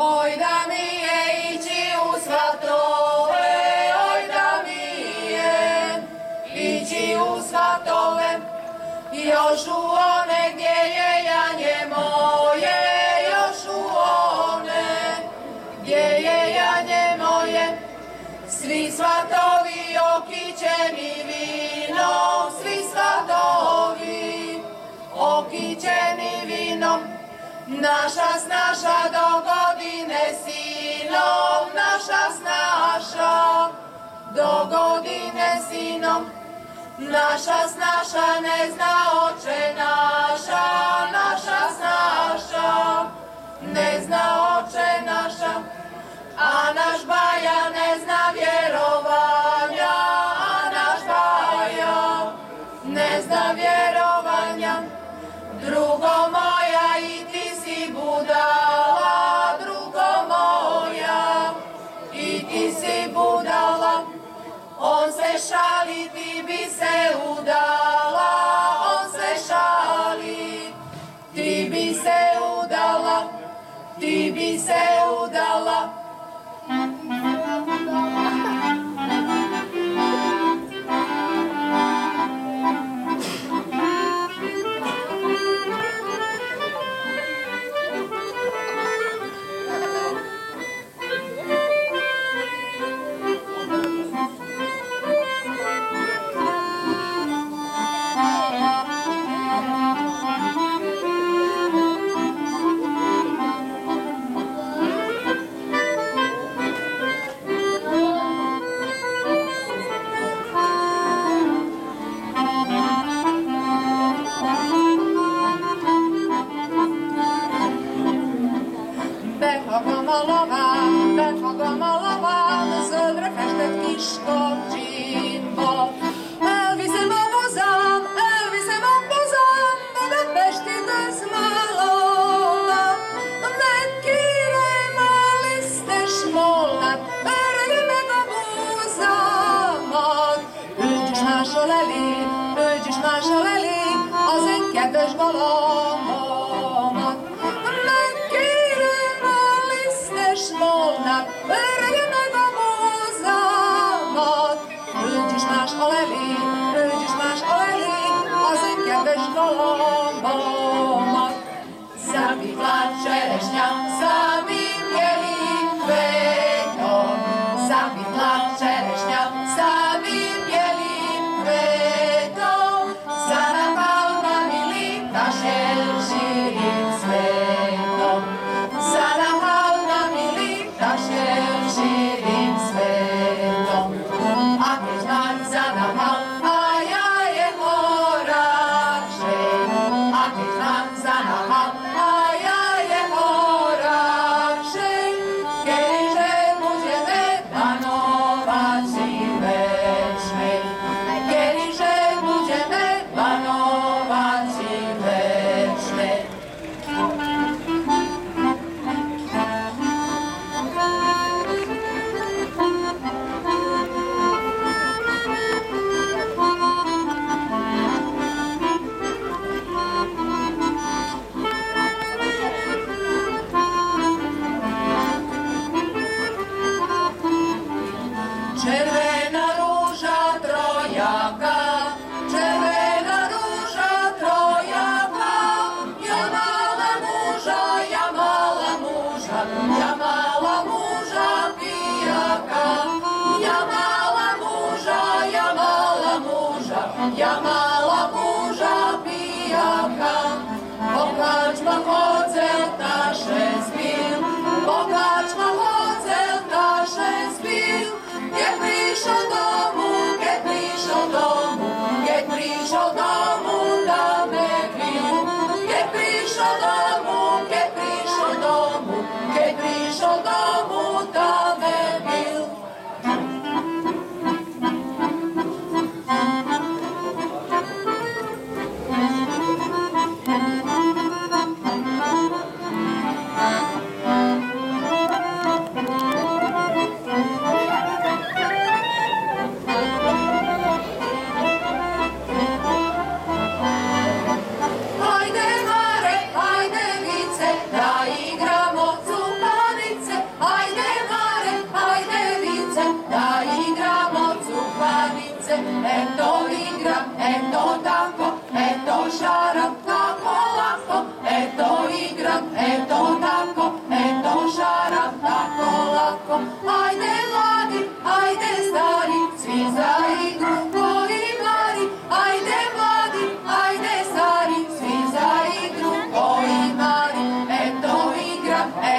Oj da mi je ići u svatove, oj da mi je ići u svatove, još u one gdje je janje moje, još u one gdje je janje moje. Svi svatovi okićeni vinom, svi svatovi okićeni vinom. Naša snaša do godine sinom, naša snaša do godine sinom. Naša snaša ne zna oče naša, naša snaša ne zna oče naša. A naš Baja ne zna vjerovanja, a naš Baja ne zna vjerovanja. Drugo moja i ti si budala, drugo moja i ti si budala. On se šali, ti bi se udala, on se šali, ti bi se udala, ti bi se udala. Zanahal, a ja je hora.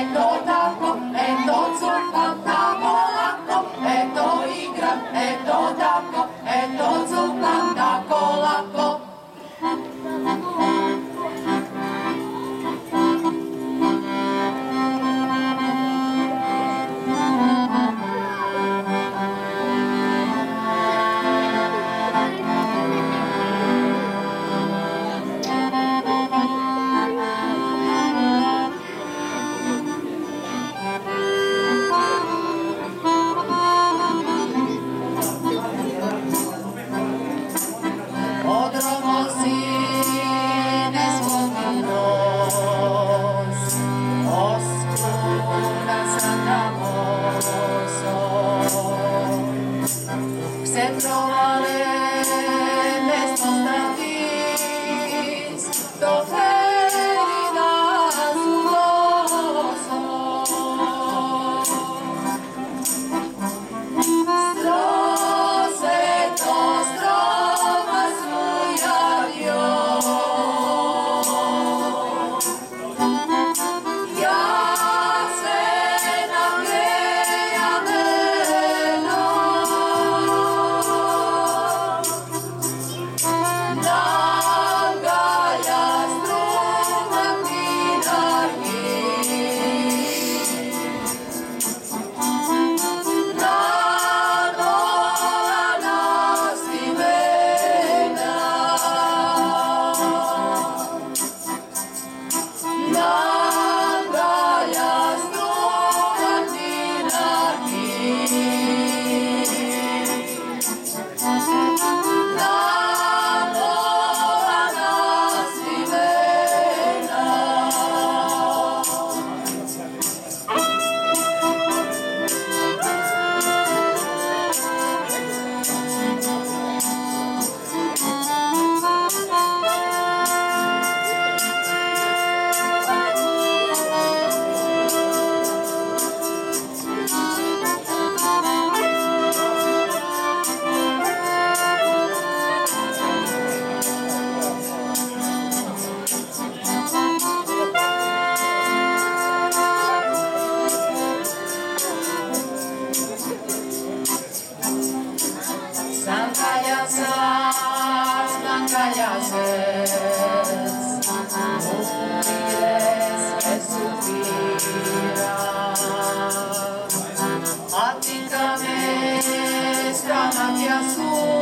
ето тако, ето цукам тако лако, ето играм, ето тако, ето цукам тако лако. Atinca-me, strana-te a sua.